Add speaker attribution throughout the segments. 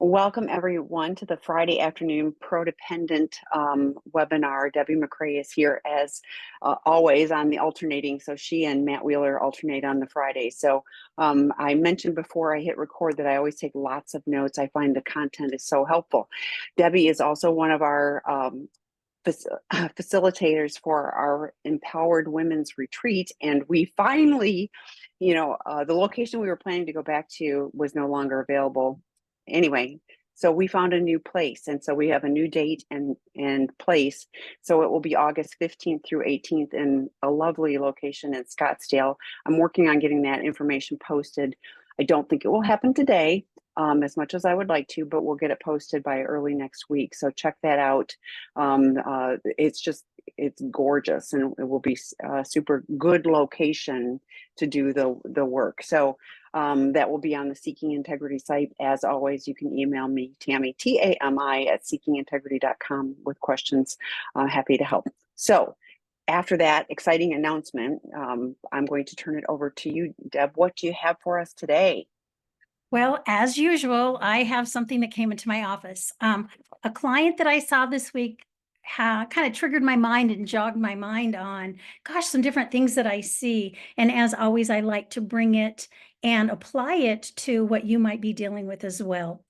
Speaker 1: Welcome everyone to the Friday afternoon Prodependent webinar. Debbie McRae is here as always on the alternating. So she and Matt Wheeler alternate on the Friday. So I mentioned before I hit record that I always take lots of notes. I find the content is so helpful. Debbie is also one of our facilitators for our Empowered Women's Retreat. And we finally, the location we were planning to go back to was no longer available. Anyway, so we found a new place, and so we have a new date and place. So it will be August 15th through 18th in a lovely location in Scottsdale. I'm working on getting that information posted. I don't think it will happen today, as much as I would like to, but we'll get it posted by early next week. So check that out. It's gorgeous, and it will be a super good location to do the work. So that will be on the Seeking Integrity site. As always, you can email me, Tammy, Tami, at seekingintegrity.com with questions. Happy to help. So after that exciting announcement, I'm going to turn it over to you, Deb. What do you have for us today?
Speaker 2: Well, as usual, I have something that came into my office. A client that I saw this week kind of triggered my mind and jogged my mind on, gosh, some different things that I see. And as always, I like to bring it and apply it to what you might be dealing with as well.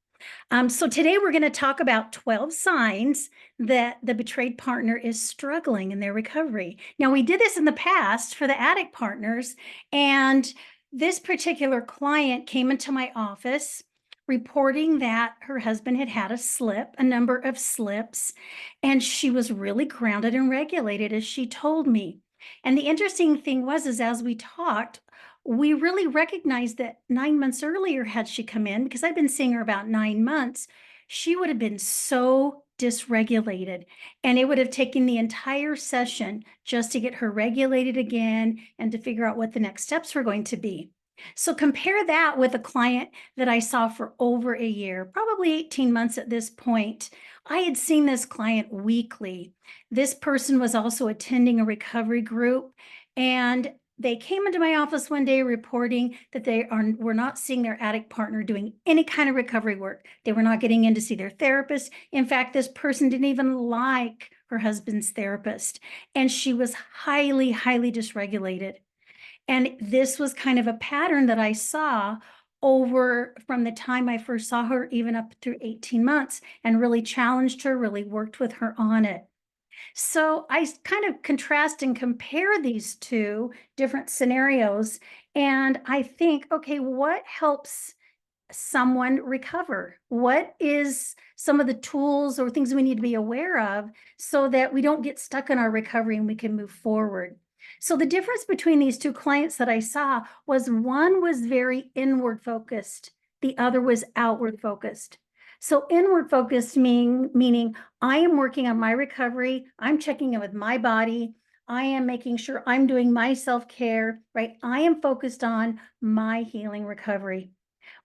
Speaker 2: So today we're going to talk about 12 signs that the betrayed partner is struggling in their recovery. Now, we did this in the past for the addict partners, and this particular client came into my office reporting that her husband had had a number of slips, and she was really grounded and regulated, as she told me. And the interesting thing was, is as we talked, we really recognized that 9 months earlier, had she come in, because I've been seeing her about 9 months, she would have been so dysregulated, and it would have taken the entire session just to get her regulated again and to figure out what the next steps were going to be. So compare that with a client that I saw for over a year, probably 18 months at this point. I had seen this client weekly. This person was also attending a recovery group, and they came into my office one day reporting that were not seeing their addict partner doing any kind of recovery work. They were not getting in to see their therapist. In fact, this person didn't even like her husband's therapist, and she was highly, highly dysregulated. And this was kind of a pattern that I saw over from the time I first saw her, even up through 18 months, and really challenged her, really worked with her on it. So I kind of contrast and compare these two different scenarios. And I think, okay, what helps someone recover? What is some of the tools or things we need to be aware of so that we don't get stuck in our recovery and we can move forward? So the difference between these two clients that I saw was one was very inward focused, the other was outward focused. So inward focused meaning I am working on my recovery, I'm checking in with my body, I am making sure I'm doing my self-care, right? I am focused on my healing recovery.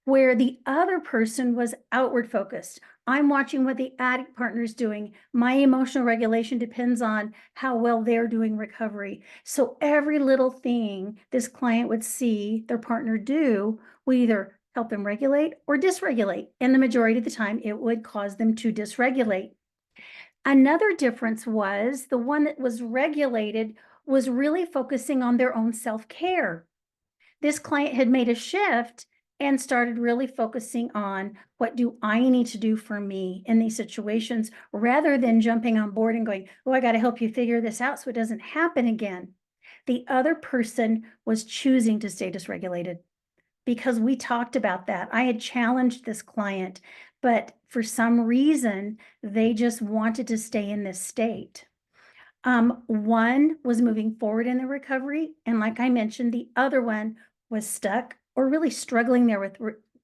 Speaker 2: Where the other person was outward focused. I'm watching what the addict partner is doing. My emotional regulation depends on how well they're doing recovery. So every little thing this client would see their partner do would either help them regulate or dysregulate. And the majority of the time, it would cause them to dysregulate. Another difference was the one that was regulated was really focusing on their own self-care. This client had made a shift and started really focusing on what do I need to do for me in these situations, rather than jumping on board and going, oh, I got to help you figure this out so it doesn't happen again. The other person was choosing to stay dysregulated because we talked about that. I had challenged this client, but for some reason, they just wanted to stay in this state. One was moving forward in the recovery, and like I mentioned, the other one was stuck or really struggling there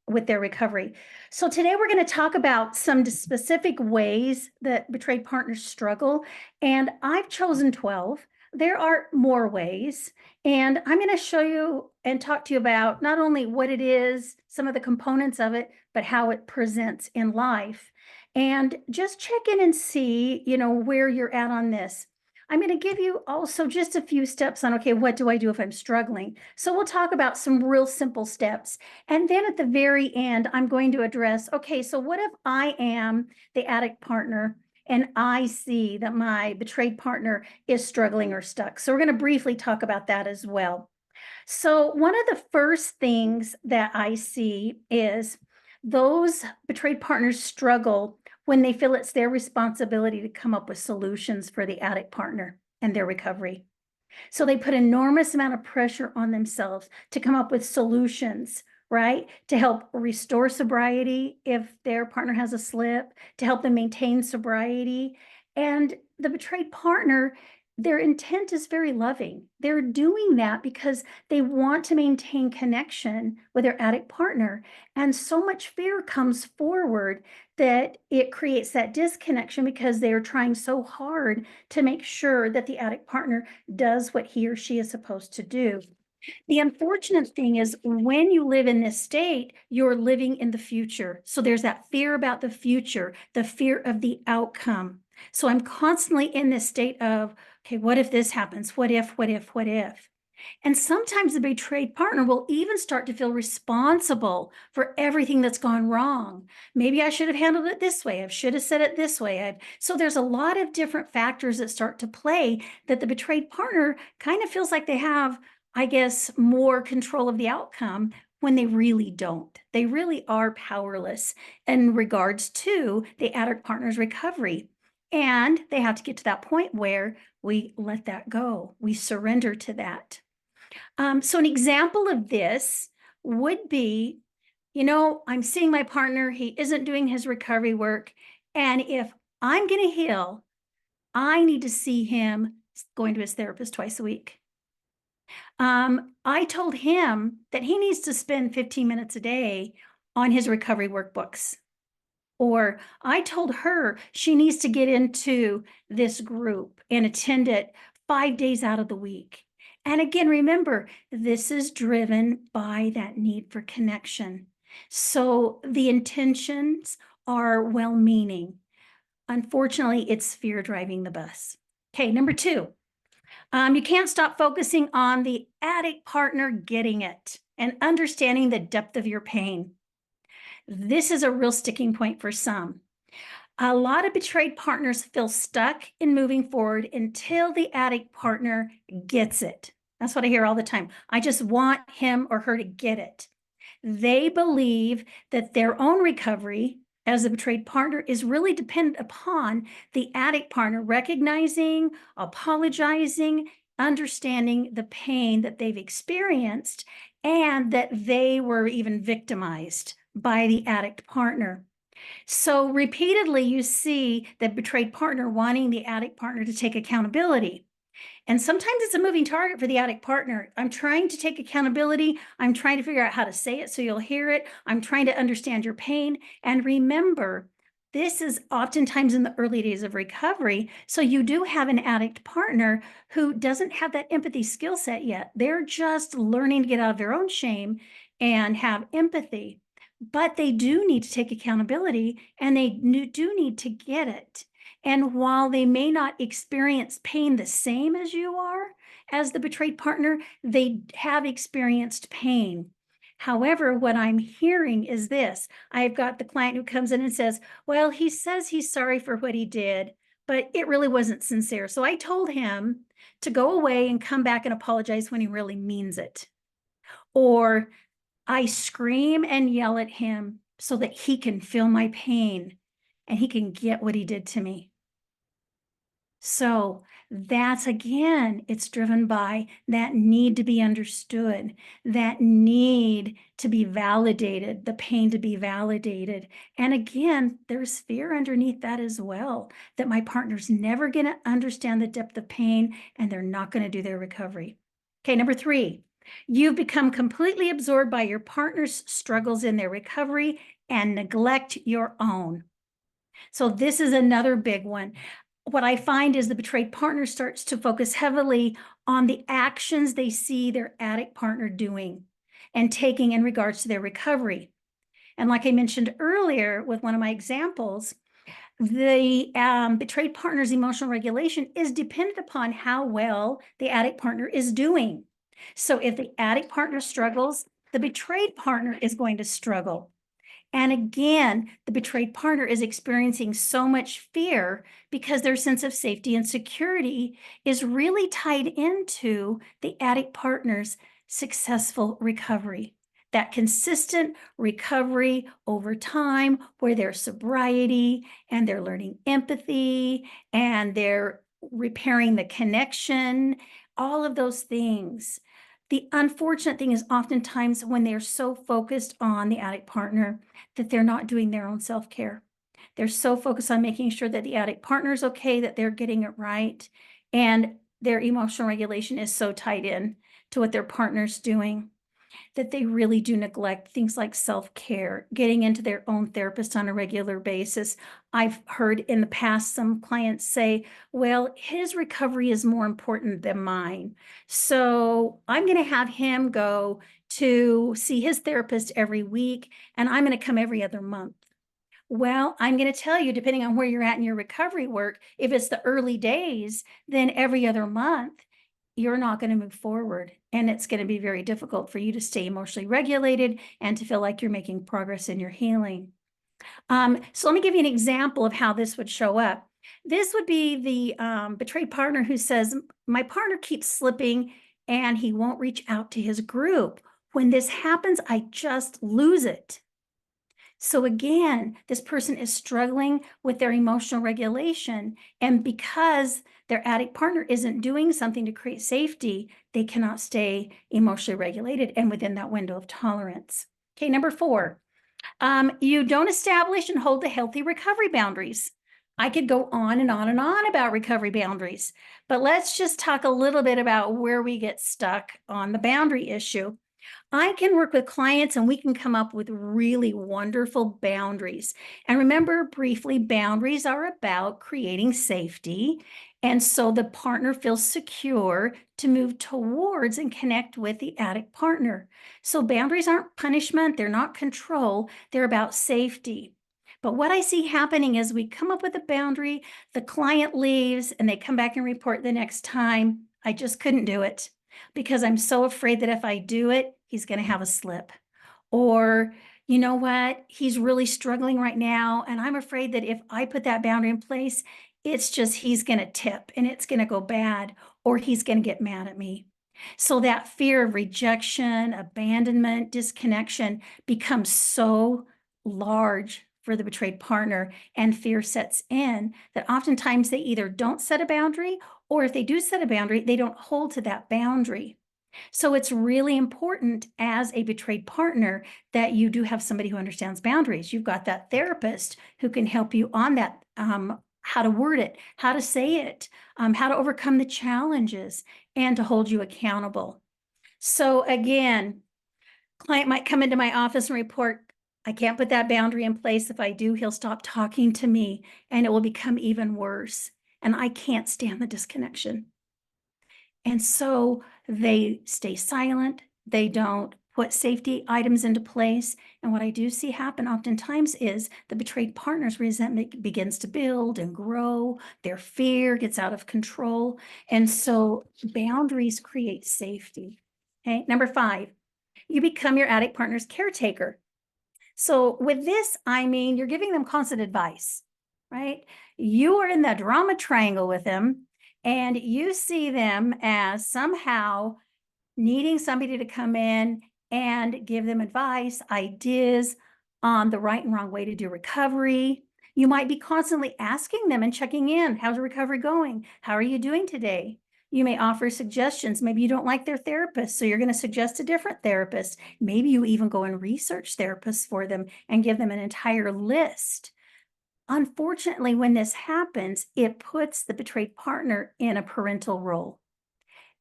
Speaker 2: with their recovery. So today we're going to talk about some specific ways that betrayed partners struggle, and I've chosen 12. There are more ways, and I'm going to show you and talk to you about not only what it is, some of the components of it, but how it presents in life. And just check in and see, where you're at on this. I'm going to give you also just a few steps on, okay, what do I do if I'm struggling? So we'll talk about some real simple steps. And then at the very end, I'm going to address, okay, so what if I am the addict partner and I see that my betrayed partner is struggling or stuck? So we're going to briefly talk about that as well. So one of the first things that I see is those betrayed partners struggle when they feel it's their responsibility to come up with solutions for the addict partner and their recovery. So they put enormous amount of pressure on themselves to come up with solutions, right? To help restore sobriety if their partner has a slip, to help them maintain sobriety. And the betrayed partner, their intent is very loving. They're doing that because they want to maintain connection with their addict partner. And so much fear comes forward that it creates that disconnection because they are trying so hard to make sure that the addict partner does what he or she is supposed to do. The unfortunate thing is when you live in this state, you're living in the future. So there's that fear about the future, the fear of the outcome. So I'm constantly in this state of, okay, what if this happens? What if, what if, what if? And sometimes the betrayed partner will even start to feel responsible for everything that's gone wrong. Maybe I should have handled it this way. I should have said it this way. So there's a lot of different factors that start to play that the betrayed partner kind of feels like they have, I guess, more control of the outcome when they really don't. They really are powerless in regards to the addict partner's recovery. And they have to get to that point where we let that go. We surrender to that. So an example of this would be, I'm seeing my partner, he isn't doing his recovery work. And if I'm going to heal, I need to see him going to his therapist twice a week. I told him that he needs to spend 15 minutes a day on his recovery workbooks. Or I told her she needs to get into this group and attend it 5 days out of the week. And again, remember, this is driven by that need for connection. So the intentions are well-meaning. Unfortunately, it's fear driving the bus. Okay, number 2, you can't stop focusing on the addict partner getting it and understanding the depth of your pain. This is a real sticking point for some. A lot of betrayed partners feel stuck in moving forward until the addict partner gets it. That's what I hear all the time. I just want him or her to get it. They believe that their own recovery as a betrayed partner is really dependent upon the addict partner recognizing, apologizing, understanding the pain that they've experienced and that they were even victimized by the addict partner. So repeatedly, you see the betrayed partner wanting the addict partner to take accountability. And sometimes it's a moving target for the addict partner. I'm trying to take accountability. I'm trying to figure out how to say it so you'll hear it. I'm trying to understand your pain. And remember, this is oftentimes in the early days of recovery. So you do have an addict partner who doesn't have that empathy skill set yet. They're just learning to get out of their own shame and have empathy. But they do need to take accountability and they do need to get it. And while they may not experience pain the same as you are, as the betrayed partner, they have experienced pain. However, what I'm hearing is this. I've got the client who comes in and says, well, he says he's sorry for what he did, but it really wasn't sincere. So I told him to go away and come back and apologize when he really means it. Or I scream and yell at him so that he can feel my pain and he can get what he did to me. So that's, again, it's driven by that need to be understood, that need to be validated, the pain to be validated. And again, there's fear underneath that as well, that my partner's never going to understand the depth of pain and they're not going to do their recovery. Okay, number 3, you've become completely absorbed by your partner's struggles in their recovery and neglect your own. So this is another big one. What I find is the betrayed partner starts to focus heavily on the actions they see their addict partner doing and taking in regards to their recovery. And like I mentioned earlier with one of my examples, the betrayed partner's emotional regulation is dependent upon how well the addict partner is doing. So if the addict partner struggles, the betrayed partner is going to struggle. And again, the betrayed partner is experiencing so much fear because their sense of safety and security is really tied into the addict partner's successful recovery. That consistent recovery over time, where there's sobriety and they're learning empathy and they're repairing the connection, all of those things. The unfortunate thing is oftentimes when they're so focused on the addict partner that they're not doing their own self-care. They're so focused on making sure that the addict partner is okay, that they're getting it right, and their emotional regulation is so tied in to what their partner's doing that they really do neglect things like self-care, getting into their own therapist on a regular basis. I've heard in the past some clients say, well, his recovery is more important than mine. So I'm going to have him go to see his therapist every week, and I'm going to come every other month. Well, I'm going to tell you, depending on where you're at in your recovery work, if it's the early days, then every other month, you're not going to move forward. And it's going to be very difficult for you to stay emotionally regulated and to feel like you're making progress in your healing. So let me give you an example of how this would show up. This would be the betrayed partner who says, my partner keeps slipping and he won't reach out to his group. When this happens, I just lose it. So again, this person is struggling with their emotional regulation. And because their addict partner isn't doing something to create safety, they cannot stay emotionally regulated and within that window of tolerance. Okay, number 4, you don't establish and hold the healthy recovery boundaries. I could go on and on and on about recovery boundaries, but let's just talk a little bit about where we get stuck on the boundary issue. I can work with clients and we can come up with really wonderful boundaries. And remember briefly, boundaries are about creating safety. And so the partner feels secure to move towards and connect with the addict partner. So boundaries aren't punishment, they're not control, they're about safety. But what I see happening is we come up with a boundary, the client leaves, and they come back and report the next time, I just couldn't do it because I'm so afraid that if I do it, he's going to have a slip. Or, you know what, he's really struggling right now. And I'm afraid that if I put that boundary in place, it's just he's going to tip and it's going to go bad, or he's going to get mad at me. So that fear of rejection, abandonment, disconnection becomes so large for the betrayed partner, and fear sets in that oftentimes they either don't set a boundary, or if they do set a boundary, they don't hold to that boundary. So it's really important as a betrayed partner that you do have somebody who understands boundaries. You've got that therapist who can help you on that, how to word it, how to say it, how to overcome the challenges, and to hold you accountable. So again, client might come into my office and report, I can't put that boundary in place. If I do, he'll stop talking to me and it will become even worse. And I can't stand the disconnection. And so they stay silent. They don't put safety items into place. And what I do see happen oftentimes is the betrayed partner's resentment begins to build and grow. Their fear gets out of control. And so boundaries create safety. Okay, number 5, you become your addict partner's caretaker. So with this, I mean, you're giving them constant advice, right? You are in the drama triangle with them and you see them as somehow needing somebody to come in and give them advice, ideas on the right and wrong way to do recovery. You might be constantly asking them and checking in. How's the recovery going? How are you doing today? You may offer suggestions. Maybe you don't like their therapist, so you're going to suggest a different therapist. Maybe you even go and research therapists for them and give them an entire list. Unfortunately, when this happens, it puts the betrayed partner in a parental role,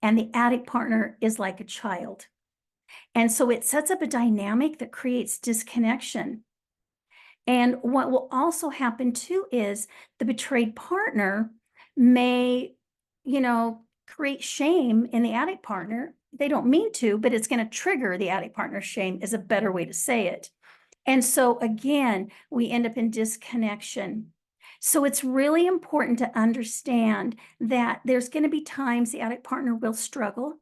Speaker 2: and the addict partner is like a child. And so it sets up a dynamic that creates disconnection. And what will also happen too is the betrayed partner may, create shame in the addict partner. They don't mean to, but it's going to trigger the addict partner's shame is a better way to say it. And so again, we end up in disconnection. So it's really important to understand that there's going to be times the addict partner will struggle,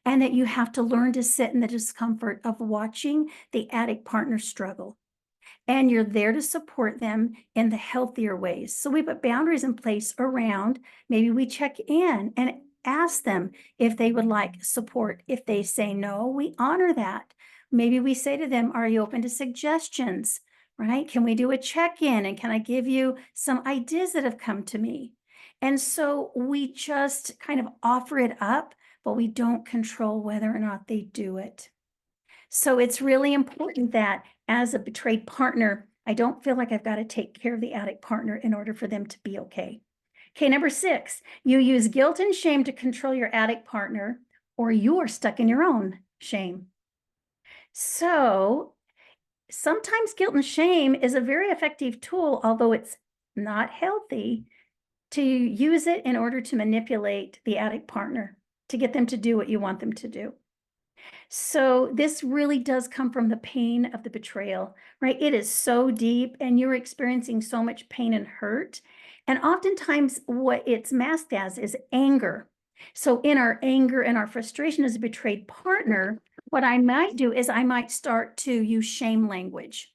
Speaker 2: and that you have to learn to sit in the discomfort of watching the addict partner struggle. And you're there to support them in the healthier ways. So we put boundaries in place around, maybe we check in and ask them if they would like support. If they say no, we honor that. Maybe we say to them, are you open to suggestions? Right? Can we do a check-in? And can I give you some ideas that have come to me? And so we just kind of offer it up, but we don't control whether or not they do it. So it's really important that as a betrayed partner, I don't feel like I've got to take care of the addict partner in order for them to be okay. Okay, number 6, you use guilt and shame to control your addict partner, or you are stuck in your own shame. So sometimes guilt and shame is a very effective tool, although it's not healthy, to use it in order to manipulate the addict partner, to get them to do what you want them to do. So this really does come from the pain of the betrayal, right? It is so deep and you're experiencing so much pain and hurt. And oftentimes what it's masked as is anger. So in our anger and our frustration as a betrayed partner, what I might do is I might start to use shame language.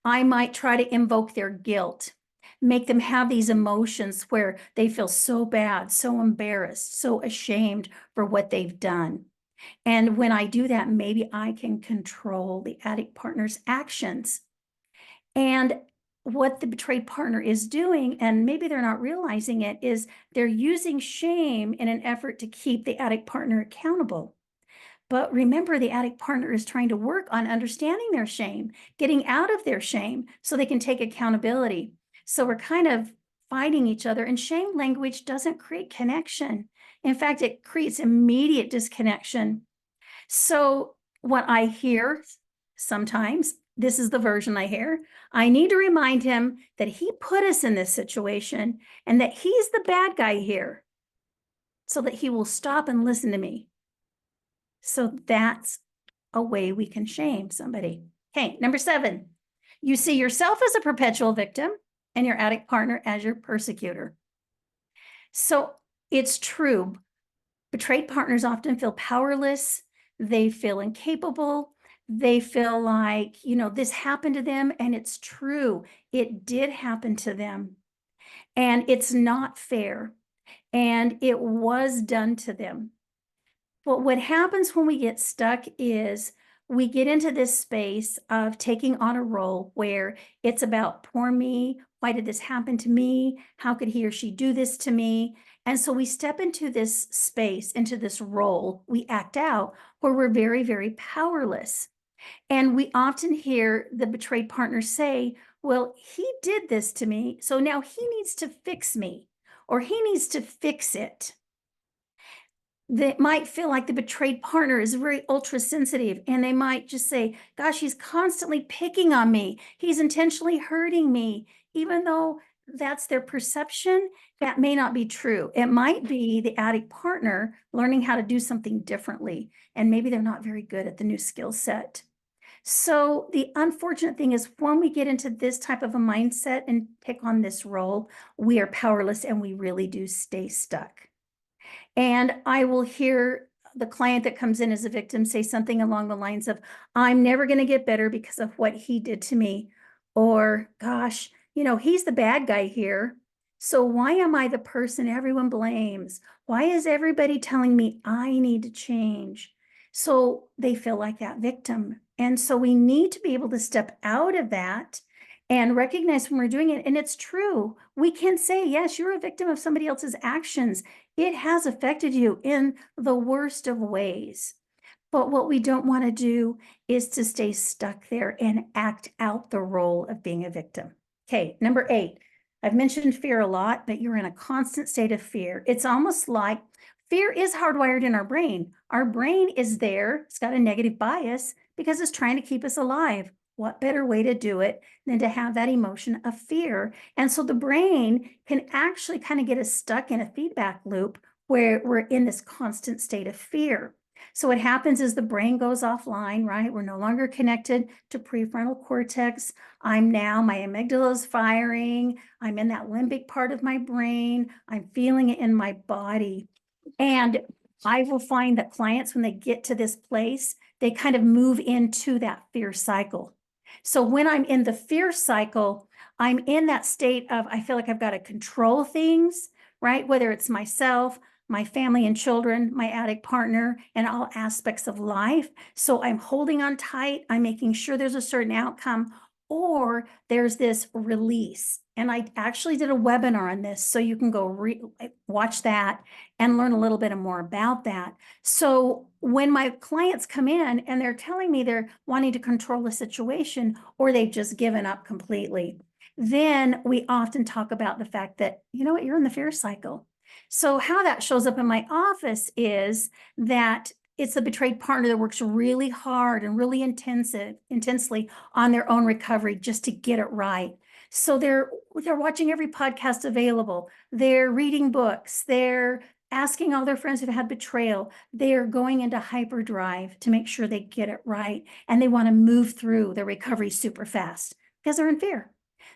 Speaker 2: I might try to invoke their guilt, make them have these emotions where they feel so bad, so embarrassed, so ashamed for what they've done. And when I do that, maybe I can control the addict partner's actions. And what the betrayed partner is doing, and maybe they're not realizing it, is they're using shame in an effort to keep the addict partner accountable. But remember, the addict partner is trying to work on understanding their shame, getting out of their shame so they can take accountability. So we're kind of fighting each other, and shame language doesn't create connection. In fact, it creates immediate disconnection. So what I hear sometimes, this is the version I hear, I need to remind him that he put us in this situation and that he's the bad guy here so that he will stop and listen to me. So that's a way we can shame somebody. Okay, number 7, you see yourself as a perpetual victim and your addict partner as your persecutor. So it's true. Betrayed partners often feel powerless. They feel incapable. They feel like, this happened to them, and it's true. It did happen to them, and it's not fair, and it was done to them. But what happens when we get stuck is we get into this space of taking on a role where it's about poor me. Why did this happen to me? How could he or she do this to me? And so we step into this space, into this role we act out where we're very, very powerless. And we often hear the betrayed partner say, well, he did this to me, so now he needs to fix me, or he needs to fix it. That might feel like the betrayed partner is very ultra sensitive, and they might just say, gosh, he's constantly picking on me. He's intentionally hurting me, even though that's their perception. That may not be true. It might be the addict partner learning how to do something differently, and maybe they're not very good at the new skill set. So the unfortunate thing is when we get into this type of a mindset and take on this role, we are powerless and we really do stay stuck. And I will hear the client that comes in as a victim say something along the lines of, I'm never going to get better because of what he did to me. Or, gosh, he's the bad guy here. So why am I the person everyone blames? Why is everybody telling me I need to change? So they feel like that victim. And so we need to be able to step out of that and recognize when we're doing it. And it's true. We can say, yes, you're a victim of somebody else's actions. It has affected you in the worst of ways. But what we don't want to do is to stay stuck there and act out the role of being a victim. Okay, number 8. I've mentioned fear a lot, but you're in a constant state of fear. It's almost like fear is hardwired in our brain. Our brain is there. It's got a negative bias because it's trying to keep us alive. What better way to do it than to have that emotion of fear? And so the brain can actually kind of get us stuck in a feedback loop where we're in this constant state of fear. So what happens is the brain goes offline, right? We're no longer connected to prefrontal cortex. My amygdala is firing. I'm in that limbic part of my brain. I'm feeling it in my body. And I will find that clients, when they get to this place, they kind of move into that fear cycle. So when I'm in the fear cycle, I'm in that state of, I feel like I've got to control things, right? Whether it's myself, my family and children, my addict partner, and all aspects of life. So I'm holding on tight. I'm making sure there's a certain outcome, or there's this release. And I actually did a webinar on this, so you can go watch that and learn a little bit more about that. So when my clients come in and they're telling me they're wanting to control the situation, or they've just given up completely, then we often talk about the fact that, you know what, you're in the fear cycle. So how that shows up in my office is that it's a betrayed partner that works really hard and really intensely on their own recovery just to get it right. So they're watching every podcast available. They're reading books. They're asking all their friends who've had betrayal. They're going into hyperdrive to make sure they get it right. And they want to move through their recovery super fast because they're in fear.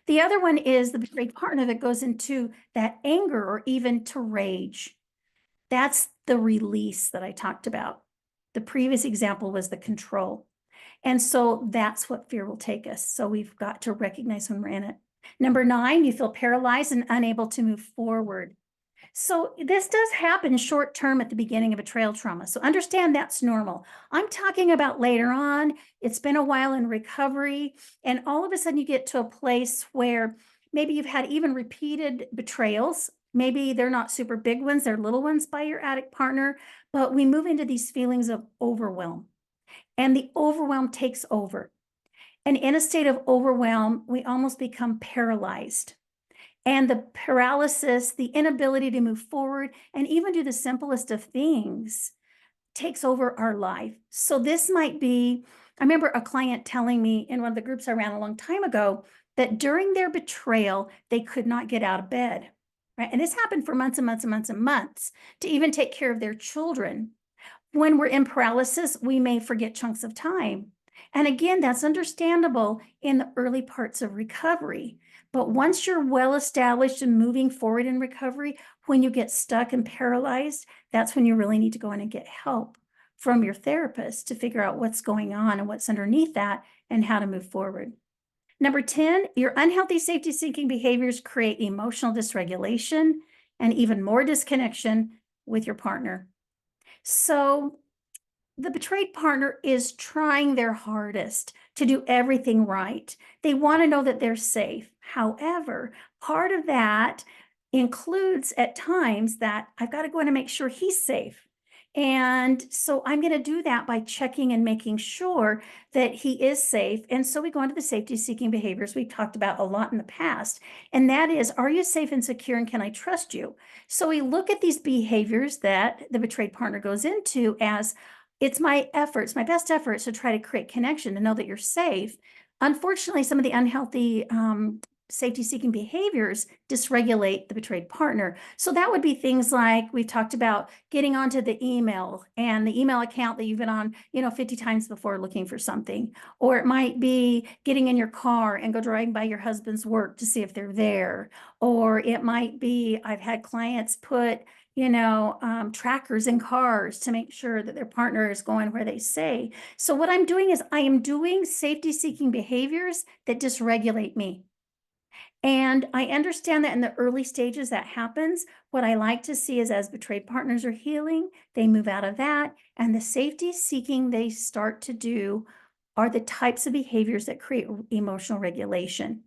Speaker 2: The other one is the betrayed partner that goes into that anger or even to rage. That's the release that I talked about. The previous example was the control. And so that's what fear will take us. So we've got to recognize when we're in it. Number 9, you feel paralyzed and unable to move forward. So this does happen short term at the beginning of betrayal trauma. So understand that's normal. I'm talking about later on. It's been a while in recovery, and all of a sudden you get to a place where maybe you've had even repeated betrayals. Maybe they're not super big ones, they're little ones by your addict partner, but we move into these feelings of overwhelm, and the overwhelm takes over. And in a state of overwhelm, we almost become paralyzed. And the paralysis, the inability to move forward and even do the simplest of things takes over our life. So this might be, I remember a client telling me in one of the groups I ran a long time ago that during their betrayal, they could not get out of bed, right? And this happened for months and months and months and months to even take care of their children. When we're in paralysis, we may forget chunks of time. And again, that's understandable in the early parts of recovery. But once you're well established and moving forward in recovery, when you get stuck and paralyzed, that's when you really need to go in and get help from your therapist to figure out what's going on and what's underneath that and how to move forward. Number 10, your unhealthy safety-seeking behaviors create emotional dysregulation and even more disconnection with your partner. So the betrayed partner is trying their hardest to do everything right. They want to know that they're safe. However, part of that includes at times that I've got to go in and make sure he's safe. And so I'm going to do that by checking and making sure that he is safe. And so we go into the safety seeking behaviors we've talked about a lot in the past. And that is, are you safe and secure and can I trust you? So we look at these behaviors that the betrayed partner goes into as, it's my efforts, my best efforts to try to create connection, to know that you're safe. Unfortunately, some of the unhealthy safety-seeking behaviors dysregulate the betrayed partner. So that would be things like we've talked about getting onto the email and the email account that you've been on, 50 times before looking for something. Or it might be getting in your car and go driving by your husband's work to see if they're there. Or it might be, I've had clients put trackers in cars to make sure that their partner is going where they say. So what I'm doing is I am doing safety-seeking behaviors that dysregulate me. And I understand that in the early stages that happens. What I like to see is as betrayed partners are healing, they move out of that, and the safety-seeking they start to do are the types of behaviors that create emotional regulation.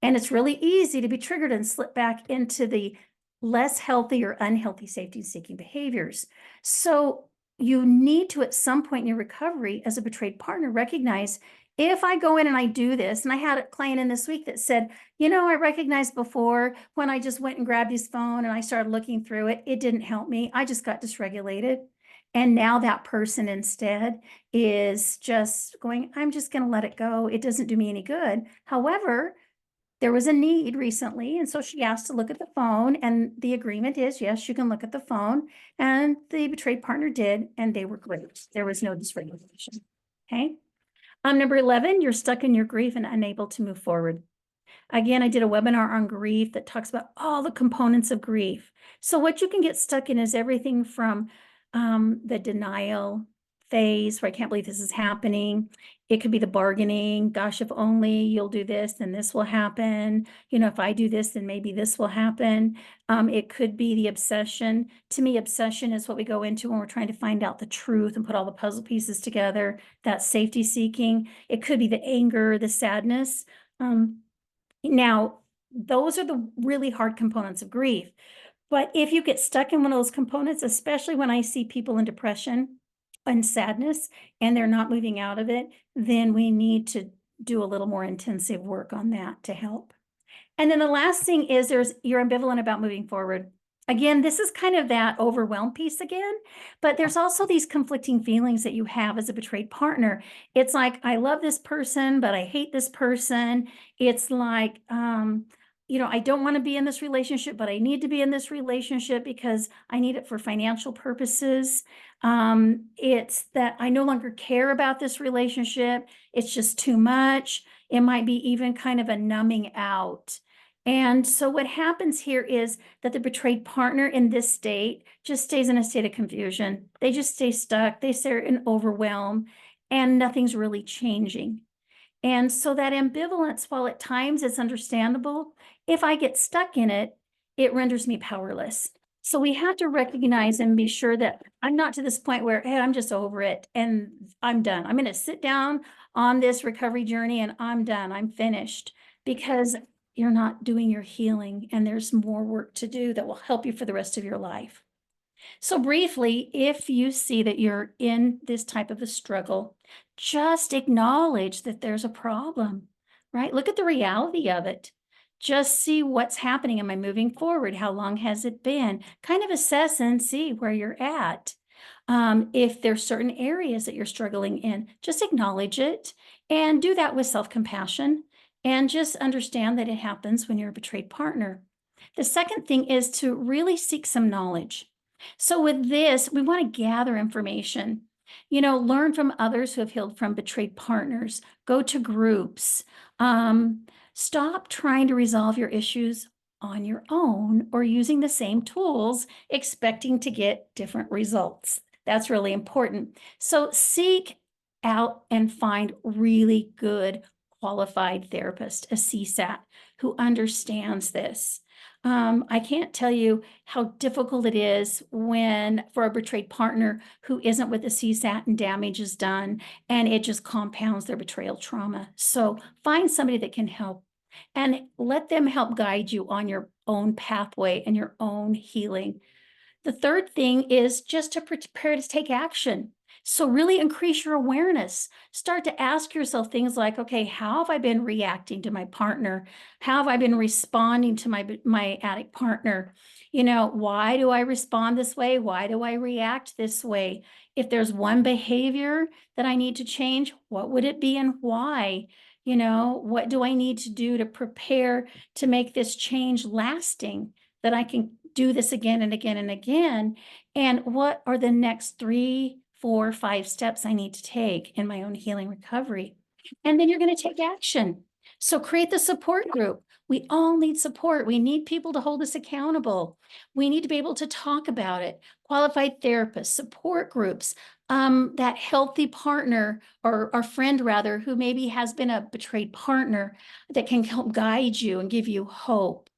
Speaker 2: And it's really easy to be triggered and slip back into the less healthy or unhealthy safety-seeking behaviors. So you need to, at some point in your recovery as a betrayed partner, recognize, if I go in and I do this, and I had a client in this week that said, I recognized before when I just went and grabbed his phone and I started looking through it, it didn't help me. I just got dysregulated. And now that person instead is just going, I'm just going to let it go. It doesn't do me any good. However, there was a need recently, and so she asked to look at the phone, and the agreement is, yes, you can look at the phone, and the betrayed partner did, and they were great. There was no dysregulation. Okay. Number 11, you're stuck in your grief and unable to move forward. Again, I did a webinar on grief that talks about all the components of grief. So what you can get stuck in is everything from the denial phase, where I can't believe this is happening. It could be the bargaining. Gosh, if only you'll do this, then this will happen. You know, if I do this, then maybe this will happen. It could be the obsession. To me, obsession is what we go into when we're trying to find out the truth and put all the puzzle pieces together. That safety seeking. It could be the anger, the sadness. Now, those are the really hard components of grief. But if you get stuck in one of those components, especially when I see people in depression and sadness and they're not moving out of it, then we need to do a little more intensive work on that to help. And then the last thing is you're ambivalent about moving forward. Again, this is kind of that overwhelmed piece again, but there's also these conflicting feelings that you have as a betrayed partner. It's like, I love this person, but I hate this person. It's like, I don't want to be in this relationship, but I need to be in this relationship because I need it for financial purposes. It's that I no longer care about this relationship. It's just too much. It might be even kind of a numbing out. And so what happens here is that the betrayed partner in this state just stays in a state of confusion. They just stay stuck. They stay in overwhelm and nothing's really changing. And so that ambivalence, while at times it's understandable, if I get stuck in it, it renders me powerless. So we have to recognize and be sure that I'm not to this point where, hey, I'm just over it and I'm done. I'm going to sit down on this recovery journey and I'm done. I'm finished, because you're not doing your healing and there's more work to do that will help you for the rest of your life. So briefly, if you see that you're in this type of a struggle, just acknowledge that there's a problem, right? Look at the reality of it. Just see what's happening. Am I moving forward? How long has it been? Kind of assess and see where you're at. If there's certain areas that you're struggling in, just acknowledge it and do that with self-compassion, and just understand that it happens when you're a betrayed partner. The second thing is to really seek some knowledge. So with this, we want to gather information, learn from others who have healed from betrayed partners, go to groups, stop trying to resolve your issues on your own or using the same tools, expecting to get different results. That's really important. So seek out and find really good qualified therapist, a CSAT, who understands this. I can't tell you how difficult it is for a betrayed partner who isn't with the CSAT and damage is done, and it just compounds their betrayal trauma. So find somebody that can help and let them help guide you on your own pathway and your own healing. The third thing is just to prepare to take action. So really increase your awareness. Start to ask yourself things like, okay, how have I been reacting to my partner? How have I been responding to my addict partner? Why do I respond this way? Why do I react this way? If there's one behavior that I need to change, what would it be and why? What do I need to do to prepare to make this change lasting, that I can do this again and again and again? And what are the next 3, 4, 5 steps I need to take in my own healing recovery? And then you're going to take action. So create the support group. We all need support. We need people to hold us accountable. We need to be able to talk about it. Qualified therapists, support groups, that healthy partner or friend rather, who maybe has been a betrayed partner, that can help guide you and give you hope.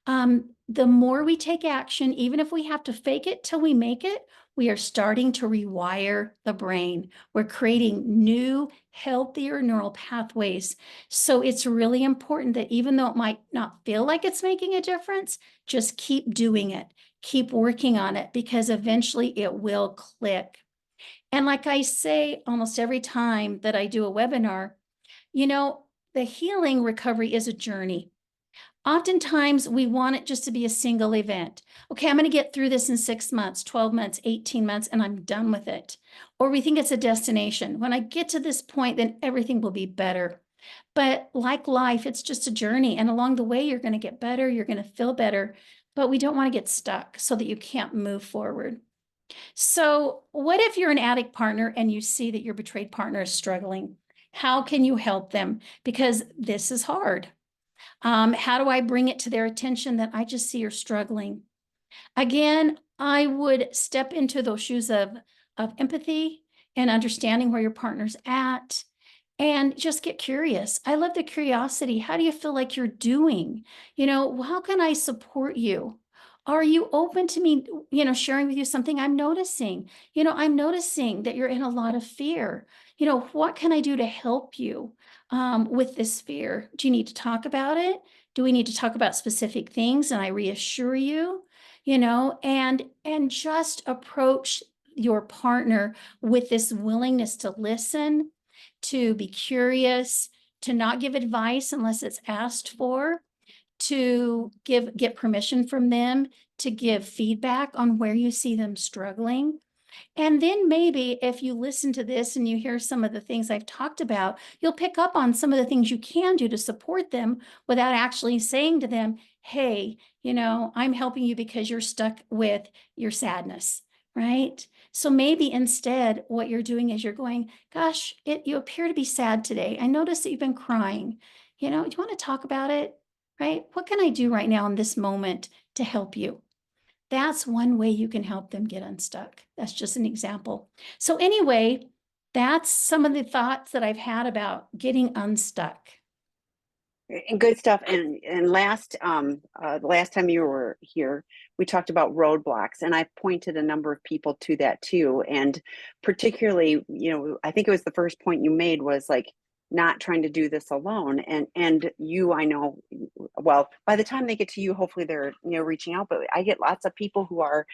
Speaker 2: The more we take action, even if we have to fake it till we make it, we are starting to rewire the brain. We're creating new, healthier neural pathways. So it's really important that even though it might not feel like it's making a difference, just keep doing it. Keep working on it, because eventually it will click. And like I say almost every time that I do a webinar, the healing recovery is a journey. Oftentimes, we want it just to be a single event. Okay, I'm going to get through this in 6 months, 12 months, 18 months, and I'm done with it. Or we think it's a destination. When I get to this point, then everything will be better. But like life, it's just a journey. And along the way, you're going to get better, you're going to feel better, but we don't want to get stuck so that you can't move forward. So, what if you're an addict partner and you see that your betrayed partner is struggling? How can you help them? Because this is hard. How do I bring it to their attention that I just see you're struggling? Again, I would step into those shoes of empathy and understanding where your partner's at and just get curious. I love the curiosity. How do you feel like you're doing? How can I support you? Are you open to me, sharing with you something I'm noticing? I'm noticing that you're in a lot of fear. What can I do to help you with this fear? Do you need to talk about it? Do we need to talk about specific things? And I reassure you, and just approach your partner with this willingness to listen, to be curious, to not give advice unless it's asked for, to get permission from them, to give feedback on where you see them struggling. And then maybe if you listen to this and you hear some of the things I've talked about, you'll pick up on some of the things you can do to support them without actually saying to them, hey, I'm helping you because you're stuck with your sadness, right? So maybe instead what you're doing is you're going, gosh, you appear to be sad today. I noticed that you've been crying. Do you want to talk about it? Right? What can I do right now in this moment to help you? That's one way you can help them get unstuck. That's just an example. So anyway, that's some of the thoughts that I've had about getting unstuck.
Speaker 1: And good stuff. And the last time you were here, we talked about roadblocks, and I pointed a number of people to that too. And particularly, I think it was the first point you made was like not trying to do this alone. And you, I know, well, by the time they get to you, hopefully they're reaching out. But I get lots of people who are,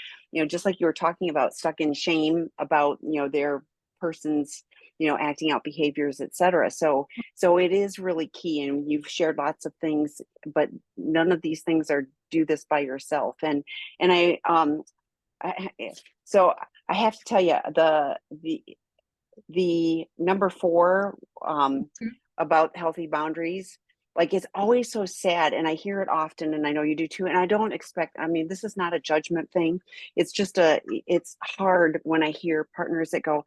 Speaker 1: just like you were talking about, stuck in shame about their person's acting out behaviors, etc. So it is really key, and you've shared lots of things, but none of these things are do this by yourself. And I so I have to tell you the number 4 about healthy boundaries, like it's always so sad, and I hear it often, and I know you do too, and I don't expect, I mean, this is not a judgment thing. It's just it's hard when I hear partners that go,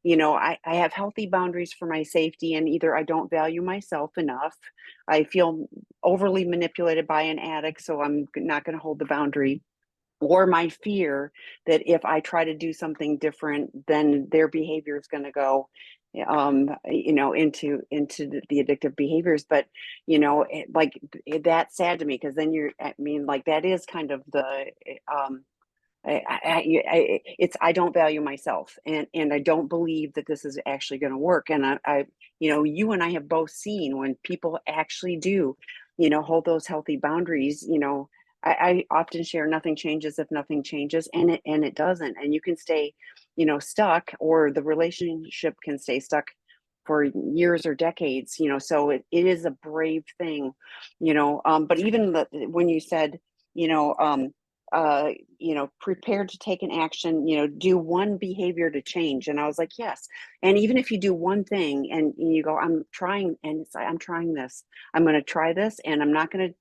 Speaker 1: I have healthy boundaries for my safety, and either I don't value myself enough, I feel overly manipulated by an addict, so I'm not going to hold the boundary, or my fear that if I try to do something different, then their behavior is going to go, into the addictive behaviors. But that's sad to me, because then I mean, like, that is kind of the, it's, I don't value myself, and I don't believe that this is actually going to work. And you and I have both seen when people actually do, hold those healthy boundaries, I often share nothing changes if nothing changes, and it doesn't. And you can stay, stuck, or the relationship can stay stuck for years or decades, so it is a brave thing, but even when you said, you know, um, prepared to take an action, do one behavior to change. And I was like, yes. And even if you do one thing and you go, I'm trying, and it's like, I'm trying this, I'm going to try this, and I'm not going to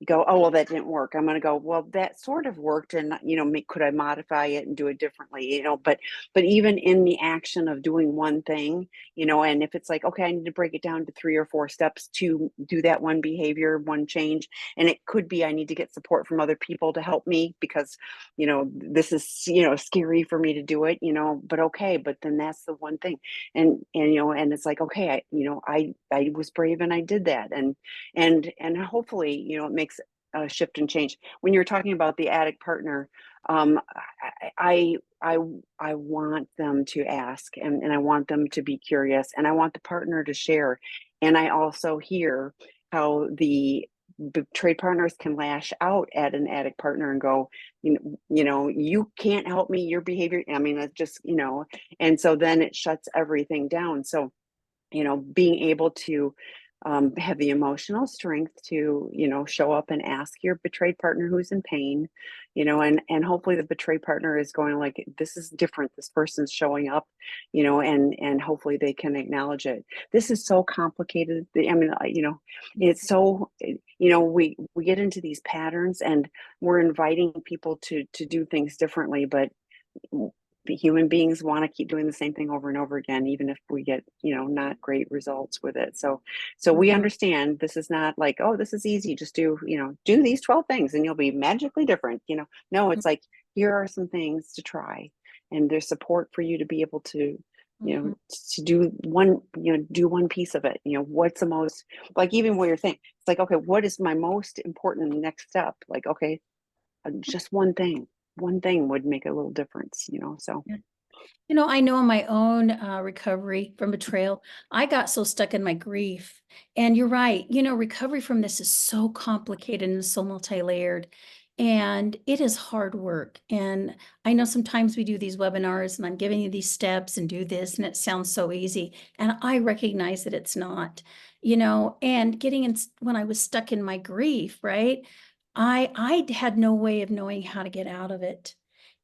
Speaker 1: go, oh, well, that didn't work. I'm going to go, well, that sort of worked. And, could I modify it and do it differently? But even in the action of doing one thing, and if it's like, okay, I need to break it down to 3 or 4 steps to do that one behavior, one change. And it could be, I need to get support from other people to help me, because, this is, scary for me to do it, but okay. But then that's the one thing. And it's like, okay, I was brave and I did that. And hopefully, it makes a shift and change. When you're talking about the addict partner, I I I want them to ask, and I want them to be curious, and I want the partner to share. And I also hear how the trade partners can lash out at an addict partner and go, you can't help me, your behavior. I mean, it's just, and so then it shuts everything down. So, being able to have the emotional strength to, show up and ask your betrayed partner who's in pain, and hopefully the betrayed partner is going like, this is different. This person's showing up, and hopefully they can acknowledge it. This is so complicated. I mean, it's so, we get into these patterns and we're inviting people to do things differently, but the human beings want to keep doing the same thing over and over again, even if we get, not great results with it. So we
Speaker 2: Mhm.
Speaker 1: understand this is not like, oh, this is easy. Just do these 12 things and you'll be magically different. No, it's like, here are some things to try. And there's support for you to be able to,
Speaker 2: Mhm.
Speaker 1: to do one piece of it. What's the most, like, even what you're saying, it's like, okay, what is my most important next step? Like, okay, just one thing would make a little difference, so.
Speaker 2: Yeah. I know in my own recovery from betrayal, I got so stuck in my grief. And you're right, recovery from this is so complicated and so multi-layered. And it is hard work. And I know sometimes we do these webinars and I'm giving you these steps and do this, and it sounds so easy. And I recognize that it's not, and getting in when I was stuck in my grief, right? I had no way of knowing how to get out of it.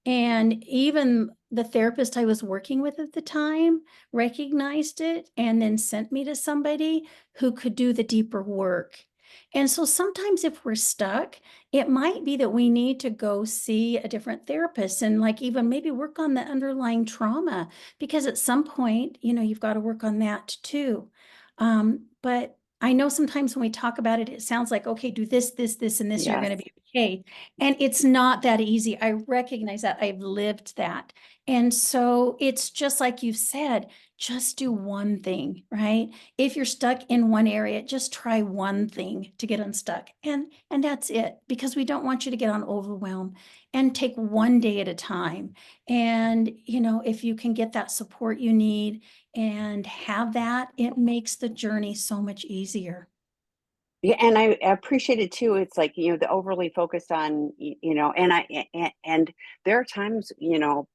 Speaker 2: And even the therapist I was working with at the time recognized it and then sent me to somebody who could do the deeper work. And so sometimes if we're stuck, it might be that we need to go see a different therapist and like even maybe work on the underlying trauma because at some point, you've got to work on that too. But I know sometimes when we talk about it, it sounds like, okay, do this, this, this, and this, and you're
Speaker 1: Yes.
Speaker 2: going to be okay. And it's not that easy. I recognize that. I've lived that. And so it's just like you've said, just do one thing, right? If you're stuck in one area, just try one thing to get unstuck. And that's it, because we don't want you to get on overwhelm, and take one day at a time. And if you can get that support you need and have that, it makes the journey so much easier.
Speaker 1: Yeah, and I appreciate it too. It's like, the overly focused on, and there are times,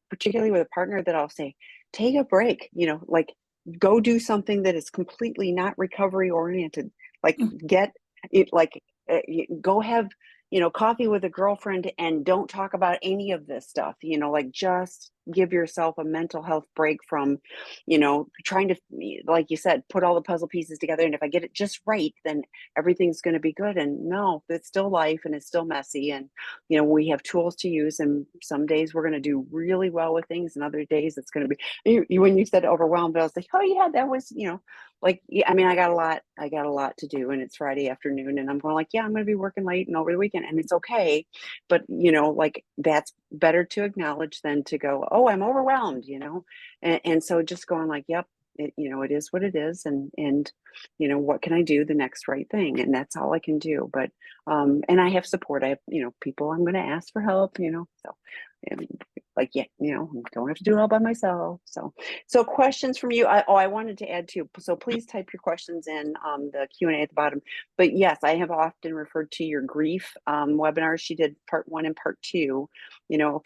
Speaker 1: particularly with a partner that I'll say, take a break, like go do something that is completely not recovery oriented. Like
Speaker 2: Mm.
Speaker 1: get it, like go have, coffee with a girlfriend and don't talk about any of this stuff, like just give yourself a mental health break from, trying to, like you said, put all the puzzle pieces together. And if I get it just right, then everything's going to be good. And no, it's still life and it's still messy. And, we have tools to use. And some days we're going to do really well with things, and other days it's going to be, when you said overwhelmed, I was like, oh, yeah, that was, like, yeah, I mean, I got a lot to do, and it's Friday afternoon, and I'm going like, yeah, I'm going to be working late and over the weekend, and it's okay. But, like, that's better to acknowledge than to go, oh, I'm overwhelmed, and so just going like, yep, it is what it is, and what can I do, the next right thing, and that's all I can do. But and I have support. I have, people I'm going to ask for help, so, and, like, yeah, don't have to do it all by myself. So questions from you. I wanted to add too, so please type your questions in the Q&A at the bottom. But yes, I have often referred to your grief webinar. She did part 1 and part 2,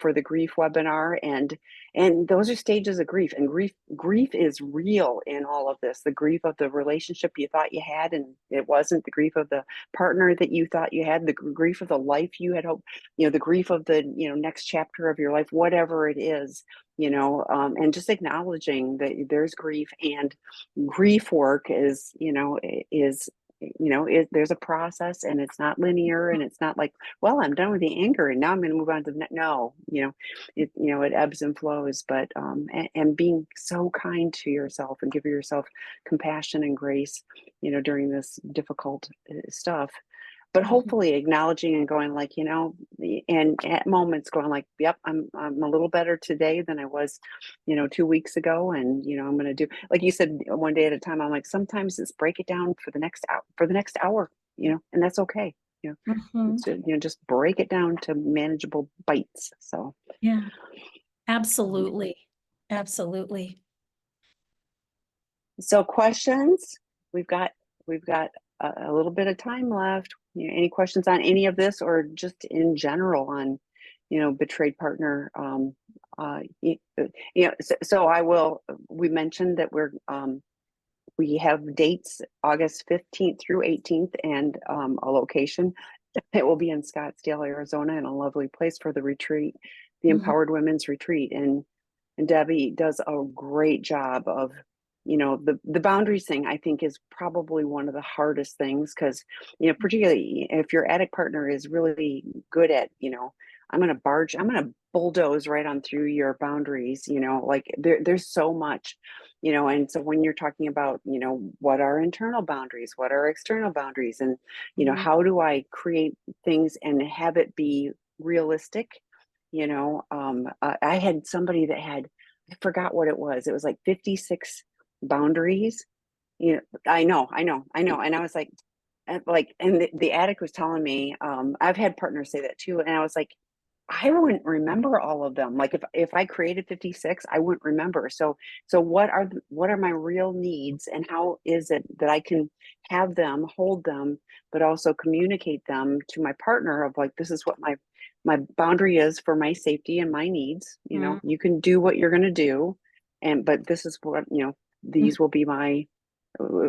Speaker 1: for the grief webinar, and those are stages of grief, and grief is real in all of this. The grief of the relationship you thought you had and it wasn't, the grief of the partner that you thought you had, the grief of the life you had hoped, the grief of the, next chapter of your life, whatever it is, and just acknowledging that there's grief, and grief work is, there's a process, and it's not linear, and it's not like, well, I'm done with the anger and now I'm going to move on to the no, it ebbs and flows. But and being so kind to yourself and give yourself compassion and grace, during this difficult stuff, but
Speaker 2: Mhm.
Speaker 1: hopefully acknowledging and going like, and at moments going like, yep, I'm a little better today than I was, 2 weeks ago. And, I'm going to do, like you said, one day at a time. I'm like, sometimes it's break it down for the next hour, and that's okay.
Speaker 2: Mhm.
Speaker 1: It's, just break it down to manageable bites. So,
Speaker 2: Yeah,
Speaker 1: um,
Speaker 2: absolutely. Absolutely.
Speaker 1: so questions, we've got, a little bit of time left. Any questions on any of this, or just in general on, betrayed partner? So I will. We mentioned that we're we have dates August 15th through 18th and a location. It will be in Scottsdale, Arizona, and a lovely place for the retreat, the
Speaker 2: Mhm.
Speaker 1: Empowered Women's Retreat. And Debbie does a great job of, the boundaries thing, I think, is probably one of the hardest things because, particularly if your attic partner is really good at, I'm going to bulldoze right on through your boundaries, like there's so much, and so when you're talking about, what are internal boundaries, what are external boundaries, and,
Speaker 2: Mhm.
Speaker 1: how do I create things and have it be realistic? I had somebody that had, I forgot what it was. It was like 56 boundaries. I know. And I was and the addict was telling me, I've had partners say that too. And I was like, I wouldn't remember all of them. Like if I created 56, I wouldn't remember. So what are my real needs and how is it that I can have them, hold them, but also communicate them to my partner of like, this is what my boundary is for my safety and my needs.
Speaker 2: Mhm.
Speaker 1: You can do what you're going to do. But this is what, these will be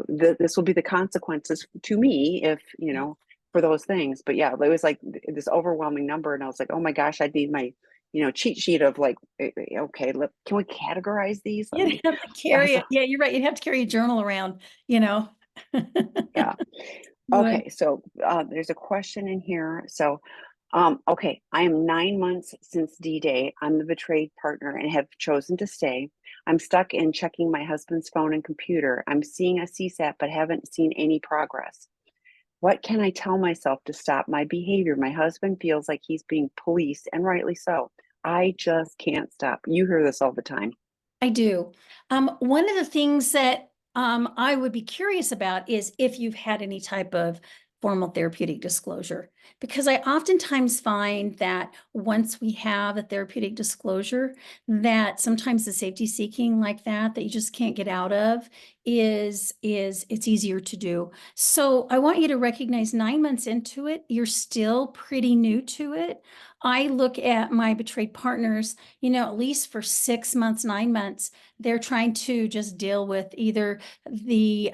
Speaker 1: this will be the consequences to me if,
Speaker 2: Yeah.
Speaker 1: for those things. But yeah, it was like this overwhelming number. And I was like, oh my gosh, I need my, cheat sheet of like, okay, can we categorize these? Let
Speaker 2: You'd
Speaker 1: me,
Speaker 2: have to
Speaker 1: yeah,
Speaker 2: carry
Speaker 1: so,
Speaker 2: it. Yeah, you're right. You'd have to carry a journal around, you know.
Speaker 1: yeah.
Speaker 2: Would.
Speaker 1: Okay. So there's a question in here. So, okay, I am 9 months since D-Day. I'm the betrayed partner and have chosen to stay. I'm stuck in checking my husband's phone and computer. I'm seeing a CSAT, but haven't seen any progress. What can I tell myself to stop my behavior? My husband feels like he's being policed, and rightly so. I just can't stop. You hear this all the time.
Speaker 2: I do. One of the things that I would be curious about is if you've had any type of formal therapeutic disclosure, because I oftentimes find that once we have a therapeutic disclosure, that sometimes the safety seeking like that you just can't get out of is it's easier to do. So I want you to recognize 9 months into it, you're still pretty new to it. I look at my betrayed partners, at least for 6 months, 9 months, they're trying to just deal with either the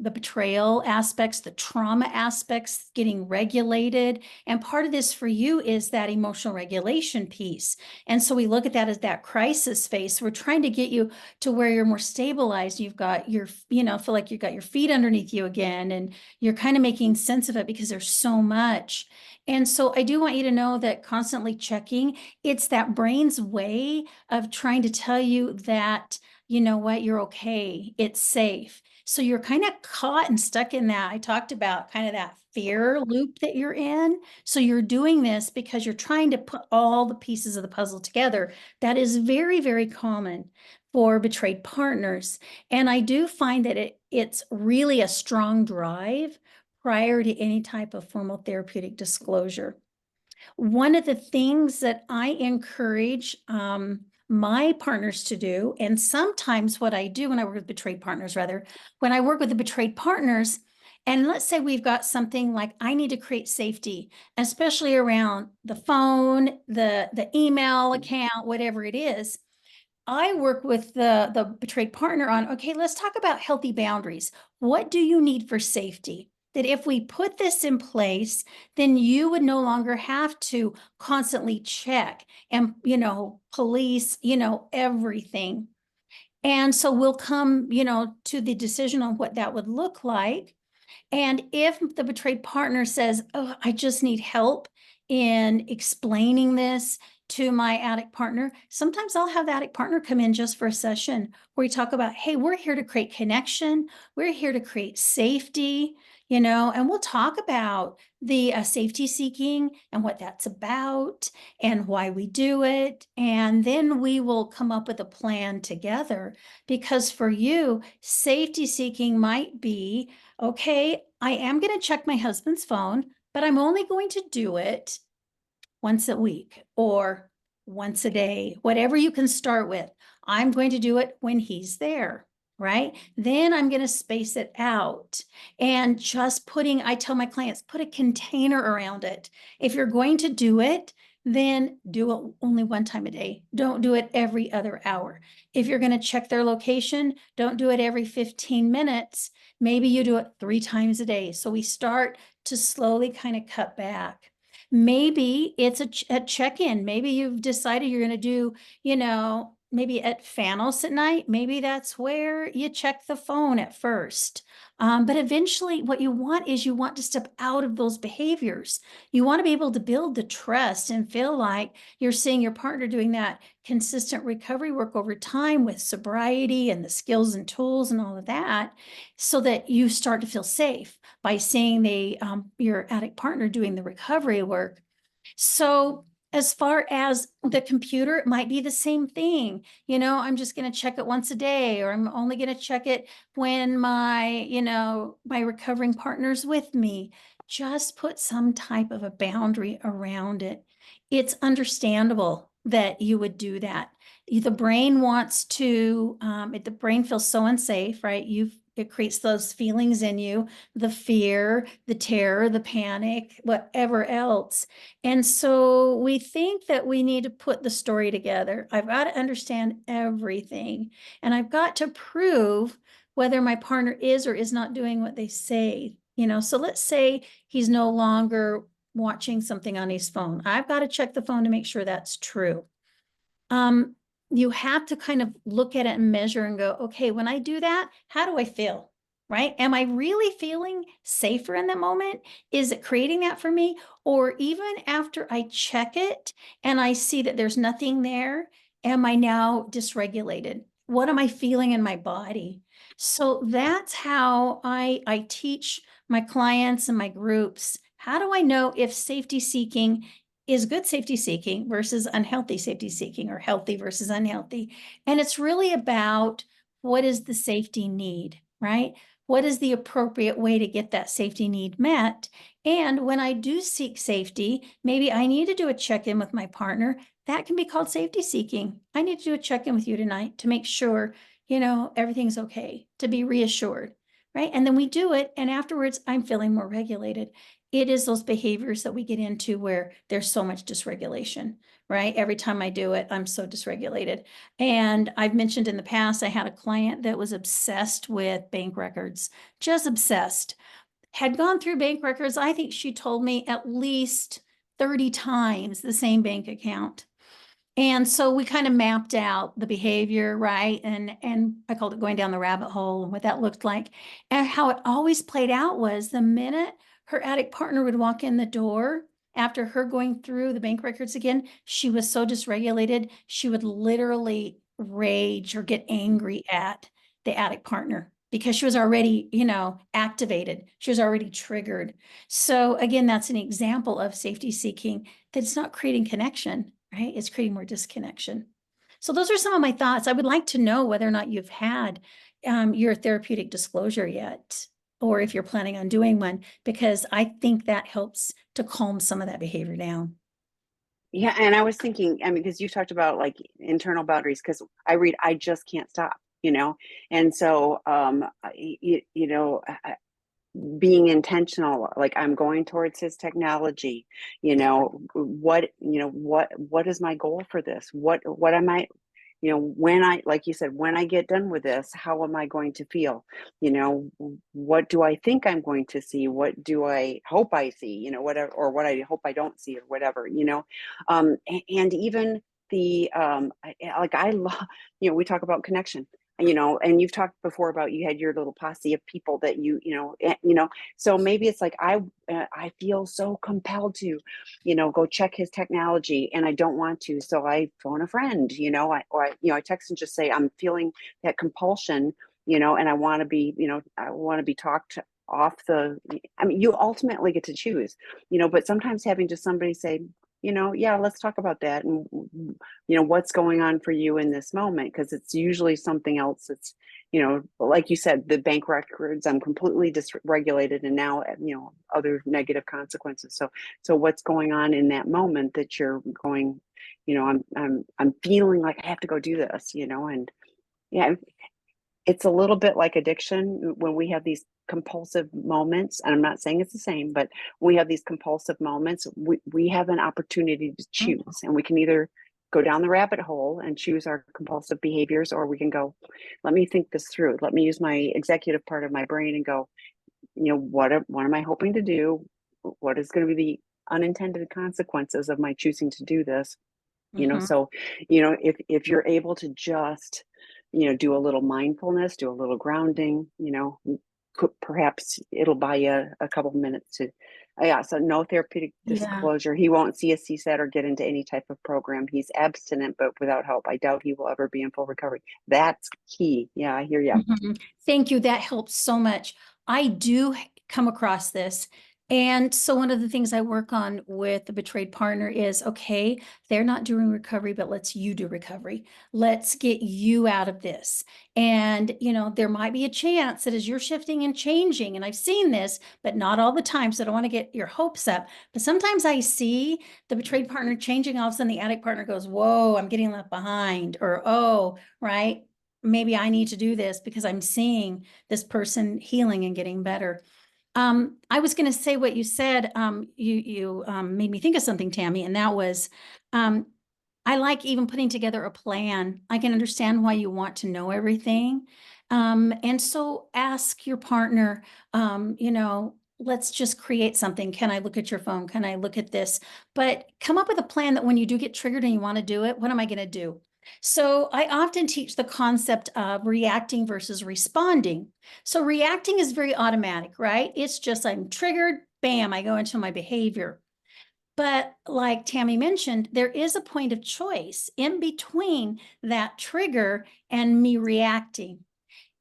Speaker 2: betrayal aspects, the trauma aspects, getting regulated. And part of this for you is that emotional regulation piece. And so we look at that as that crisis phase. We're trying to get you to where you're more stabilized. You've got feel like you've got your feet underneath you again, and you're kind of making sense of it because there's so much. And so I do want you to know that constantly checking, it's that brain's way of trying to tell you that, you know what, you're okay, it's safe. So you're kind of caught and stuck in that. I talked about kind of that fear loop that you're in. So you're doing this because you're trying to put all the pieces of the puzzle together. That is very, very common for betrayed partners. And I do find that it's really a strong drive prior to any type of formal therapeutic disclosure. One of the things that I encourage my partners to do, and sometimes what I do when I work with betrayed partners, rather, when I work with the betrayed partners, and let's say we've got something like I need to create safety, especially around the phone, the email account, whatever it is. I work with the betrayed partner on, okay, let's talk about healthy boundaries. What do you need for safety? That if we put this in place, then you would no longer have to constantly check and, police, everything. And so we'll come, to the decision on what that would look like. And if the betrayed partner says, oh, I just need help in explaining this to my addict partner, sometimes I'll have the addict partner come in just for a session where we talk about, hey, we're here to create connection. We're here to create safety, and we'll talk about the safety seeking and what that's about and why we do it. And then we will come up with a plan together because for you, safety seeking might be, okay, I am going to check my husband's phone, but I'm only going to do it once a week or once a day, whatever you can start with. I'm going to do it when he's there, right? Then I'm going to space it out and just I tell my clients, put a container around it. If you're going to do it, then do it only one time a day. Don't do it every other hour. If you're going to check their location, don't do it every 15 minutes. Maybe you do it 3 times a day. So we start to slowly kind of cut back. Maybe it's a check-in. Maybe you've decided you're going to do, maybe at Fanos at night. Maybe that's where you check the phone at first. But eventually what you want is you want to step out of those behaviors. You want to be able to build the trust and feel like you're seeing your partner doing that consistent recovery work over time with sobriety and the skills and tools and all of that, so that you start to feel safe by seeing your addict partner doing the recovery work. So as far as the computer, it might be the same thing. I'm just going to check it once a day, or I'm only going to check it when my recovering partner's with me. Just put some type of a boundary around it. It's understandable that you would do that. The brain wants to, the brain feels so unsafe, right? It creates those feelings in you, the fear, the terror, the panic, whatever else. And so we think that we need to put the story together. I've got to understand everything, and I've got to prove whether my partner is or is not doing what they say. So let's say he's no longer watching something on his phone. I've got to check the phone to make sure that's true. You have to kind of look at it and measure and go, okay, when I do that, how do I feel? Right? Am I really feeling safer in the moment? Is it creating that for me? Or even after I check it and I see that there's nothing there, am I now dysregulated? What am I feeling in my body? So that's how I teach my clients and my groups. How do I know if safety seeking is good safety seeking versus unhealthy safety seeking, or healthy versus unhealthy? And it's really about, what is the safety need, right? What is the appropriate way to get that safety need met? And when I do seek safety, maybe I need to do a check-in with my partner. That can be called safety seeking. I need to do a check-in with you tonight to make sure, everything's okay, to be reassured, right? And then we do it, and afterwards I'm feeling more regulated. It is those behaviors that we get into where there's so much dysregulation, right? Every time I do it, I'm so dysregulated. And I've mentioned in the past, I had a client that was obsessed with bank records, just obsessed. Had gone through bank records, I think she told me at least 30 times the same bank account. And so we kind of mapped out the behavior, right? And I called it going down the rabbit hole, and what that looked like. And how it always played out was, the minute her addict partner would walk in the door after her going through the bank records again, she was so dysregulated, she would literally rage or get angry at the addict partner, because she was already, activated. She was already triggered. So again, that's an example of safety seeking that's not creating connection, right? It's creating more disconnection. So those are some of my thoughts. I would like to know whether or not you've had your therapeutic disclosure yet, or if you're planning on doing one, because I think that helps to calm some of that behavior down.
Speaker 1: Yeah, and I was thinking, I mean, because you talked about like internal boundaries, because I just can't stop, and so being intentional, like I'm going towards his technology, what is my goal for this? What am I, when I, like you said, when I get done with this, how am I going to feel? What do I think I'm going to see? What do I hope I see? Whatever, or what I hope I don't see, or whatever, and even like I love, we talk about connection, and you've talked before about, you had your little posse of people that so maybe it's like, I feel so compelled to, go check his technology, and I don't want to, so I phone a friend, I text and just say, I'm feeling that compulsion, and I want to be, I want to be talked off the, I mean, you ultimately get to choose, but sometimes having just somebody say, yeah, let's talk about that. And, what's going on for you in this moment? Because it's usually something else that's, like you said, the bank records, I'm completely dysregulated, and now, other negative consequences. So what's going on in that moment that you're going, I'm feeling like I have to go do this, and yeah, it's a little bit like addiction when we have these compulsive moments, and I'm not saying it's the same, but when we have these compulsive moments, we have an opportunity to choose, and we can either go down the rabbit hole and choose our compulsive behaviors, or we can go, let me think this through. Let me use my executive part of my brain and go, what am I hoping to do? What is going to be the unintended consequences of my choosing to do this? So, if you're able to just, do a little mindfulness, do a little grounding, perhaps it'll buy you a couple minutes to, yeah. So no therapeutic
Speaker 2: Yeah.
Speaker 1: disclosure. He won't see a CSAT or get into any type of program. He's abstinent, but without help. I doubt he will ever be in full recovery. That's key. Yeah, I hear you.
Speaker 2: Mhm. Thank you. That helps so much. I do come across this. And so one of the things I work on with the betrayed partner is, okay, they're not doing recovery, but you do recovery. Let's get you out of this. And, there might be a chance that as you're shifting and changing, and I've seen this, but not all the time, so I don't want to get your hopes up. But sometimes I see the betrayed partner changing, all of a sudden the addict partner goes, whoa, I'm getting left behind, or, oh, right, maybe I need to do this because I'm seeing this person healing and getting better. I was going to say what you said. You made me think of something, Tammy, and that was, um, I like even putting together a plan. I can understand why you want to know everything. And so ask your partner, let's just create something. Can I look at your phone? Can I look at this? But come up with a plan that when you do get triggered and you want to do it, what am I going to do? So I often teach the concept of reacting versus responding. So reacting is very automatic, right? It's just I'm triggered, bam, I go into my behavior. But like Tammy mentioned, there is a point of choice in between that trigger and me reacting.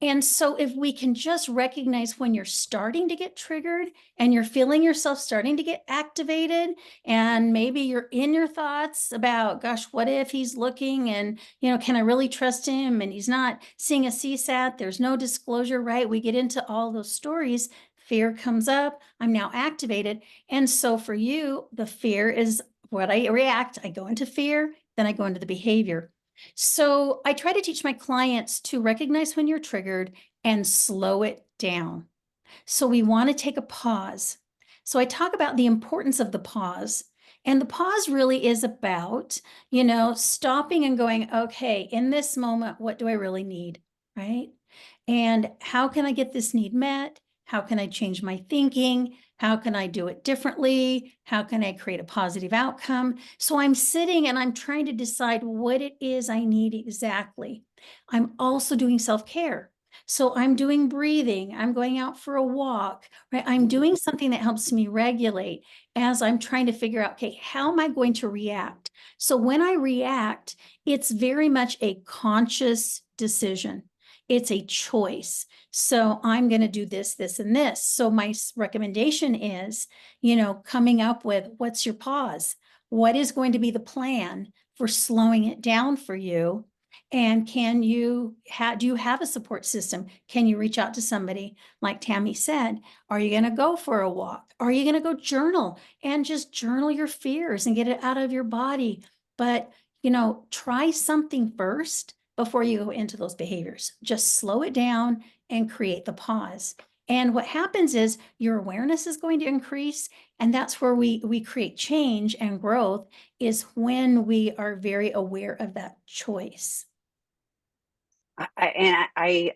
Speaker 2: And so if we can just recognize when you're starting to get triggered and you're feeling yourself starting to get activated, and maybe you're in your thoughts about, gosh, what if he's looking and, can I really trust him? And he's not seeing a CSAT, there's no disclosure, right? We get into all those stories. Fear comes up. I'm now activated. And so for you, the fear is what I react. I go into fear, then I go into the behavior. So I try to teach my clients to recognize when you're triggered and slow it down. So we want to take a pause. So I talk about the importance of the pause. And the pause really is about, stopping and going, okay, in this moment, what do I really need? Right? And how can I get this need met? How can I change my thinking? How can I do it differently? How can I create a positive outcome? So I'm sitting and I'm trying to decide what it is I need exactly. I'm also doing self-care. So I'm doing breathing. I'm going out for a walk, right? I'm doing something that helps me regulate as I'm trying to figure out, okay, how am I going to react? So when I react, it's very much a conscious decision. It's a choice. So I'm going to do this, this, and this. So my recommendation is, coming up with what's your pause? What is going to be the plan for slowing it down for you? And do you have a support system? Can you reach out to somebody? Like Tammy said, are you going to go for a walk? Are you going to go journal and just journal your fears and get it out of your body? But, try something first before you go into those behaviors. Just slow it down and create the pause. And what happens is your awareness is going to increase. And that's where we create change and growth, is when we are very aware of that choice.
Speaker 1: I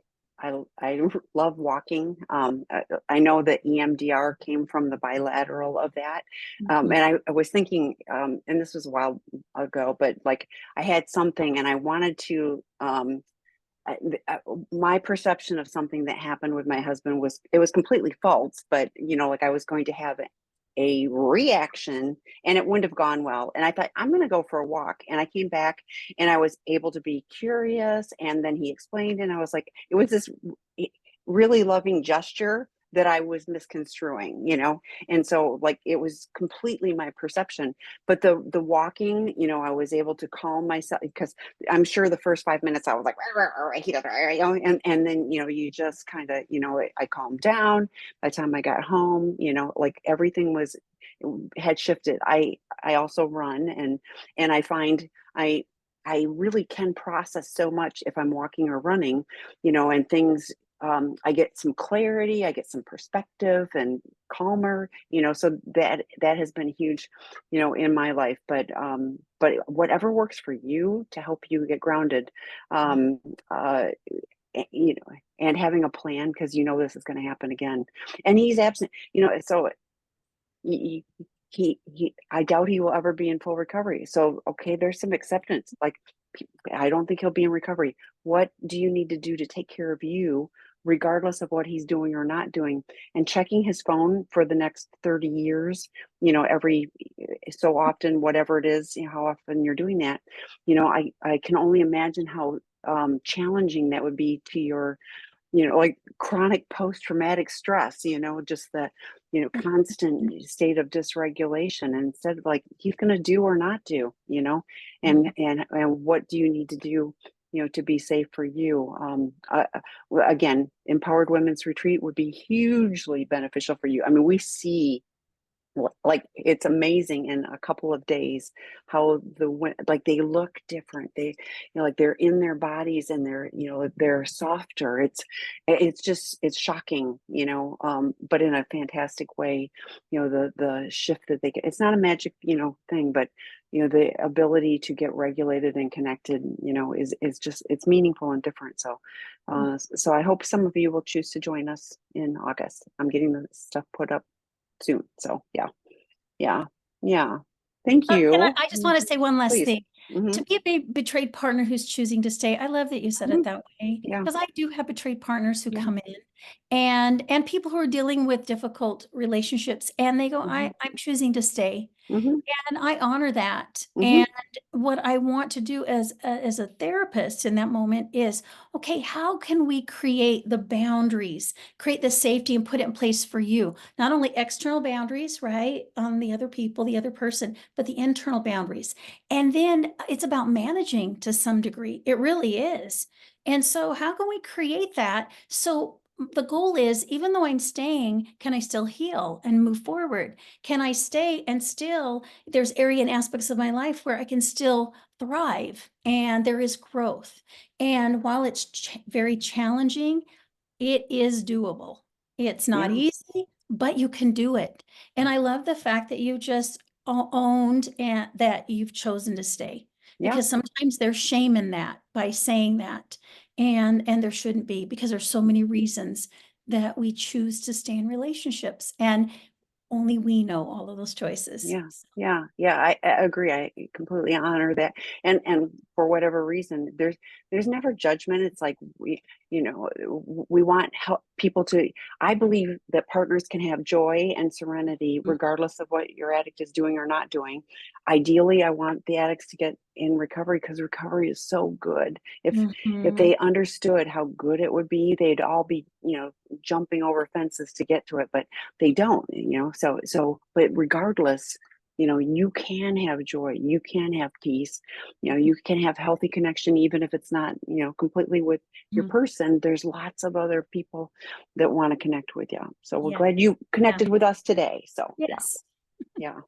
Speaker 1: love walking. I know that EMDR came from the bilateral of that.
Speaker 2: Mhm.
Speaker 1: And I was thinking, and this was a while ago, but like I had something and I wanted to, my perception of something that happened with my husband it was completely false, but like I was going to have a reaction and it wouldn't have gone well. And I thought, I'm going to go for a walk. And I came back and I was able to be curious. And then he explained, and I was like, it was this really loving gesture that I was misconstruing, and so like it was completely my perception. But the walking, I was able to calm myself, because I'm sure the first 5 minutes I was like, and then you just kind of I calmed down. By the time I got home, like everything had shifted. I also run, and I find I really can process so much if I'm walking or running, and things I get some clarity, I get some perspective and calmer, so that has been huge, in my life. But whatever works for you to help you get grounded, um, uh, and having a plan, because this is going to happen again. And he's absent, so I doubt he will ever be in full recovery. So, okay, there's some acceptance. Like, I don't think he'll be in recovery. What do you need to do to take care of you, regardless of what he's doing or not doing? And checking his phone for the next 30 years, every so often, whatever it is, how often you're doing that, I can only imagine how challenging that would be to your, like chronic post-traumatic stress, just the, constant state of dysregulation. And instead of like, he's going to do or not do, and what do you need to do, to be safe for you? Again, Empowered Women's Retreat would be hugely beneficial for you. I mean, we see, like, it's amazing in a couple of days how like they look different. They, like they're in their bodies and they're softer. It's shocking, but in a fantastic way. The shift that they get. It's not a magic, thing, but the ability to get regulated and connected, is just, it's meaningful and different. So I hope some of you will choose to join us in August. I'm getting the stuff put up soon. So yeah. Thank
Speaker 2: And
Speaker 1: you.
Speaker 2: I just want to say one last
Speaker 1: Please.
Speaker 2: thing.
Speaker 1: Hmm.
Speaker 2: To be a betrayed partner who's choosing to stay, I love that you said
Speaker 1: Hmm.
Speaker 2: it that way,
Speaker 1: Yeah.
Speaker 2: because I do have betrayed partners who
Speaker 1: Yeah.
Speaker 2: come in and people who are dealing with difficult relationships, and they go,
Speaker 1: Hmm.
Speaker 2: I'm choosing to stay.
Speaker 1: Hmm.
Speaker 2: And I honor that.
Speaker 1: Hmm.
Speaker 2: And what I want to do as a therapist in that moment is, okay, how can we create the boundaries, create the safety, and put it in place for you? Not only external boundaries, right, on the other people, the other person, but the internal boundaries. And then it's about managing to some degree. It really is. And so, how can we create that? So, the goal is, even though I'm staying, can I still heal and move forward? Can I stay and still, there's area and aspects of my life where I can still thrive and there is growth. And while it's very challenging, it is doable. It's not
Speaker 1: Yeah.
Speaker 2: easy, but you can do it. And I love the fact that you just owned and that you've chosen to stay,
Speaker 1: Yeah.
Speaker 2: because sometimes there's shame in that by saying that. And there shouldn't be, because there's so many reasons that we choose to stay in relationships. And only we know all of those choices.
Speaker 1: Yeah, yeah. I agree. I completely honor that. And for whatever reason, there's never judgment. It's like we want help people to. I believe that partners can have joy and serenity regardless of what your addict is doing or not doing. Ideally, I want the addicts to get in recovery, because recovery is so good. If
Speaker 2: Mhm.
Speaker 1: they understood how good it would be, they'd all be, jumping over fences to get to it, but they don't, but regardless, you can have joy, you can have peace, you can have healthy connection, even if it's not, completely with your
Speaker 2: Mhm.
Speaker 1: person. There's lots of other people that want to connect with you. So we're
Speaker 2: Yeah.
Speaker 1: glad you
Speaker 2: Yeah.
Speaker 1: connected with us today. So
Speaker 2: Yes.
Speaker 1: yeah.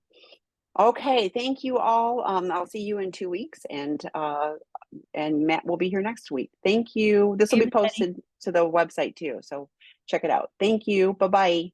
Speaker 1: Okay. Thank you all. I'll see you in 2 weeks, and Matt will be here next week. Thank you. This will be
Speaker 2: Everybody.
Speaker 1: posted to the website too. So check it out. Thank you. Bye-bye.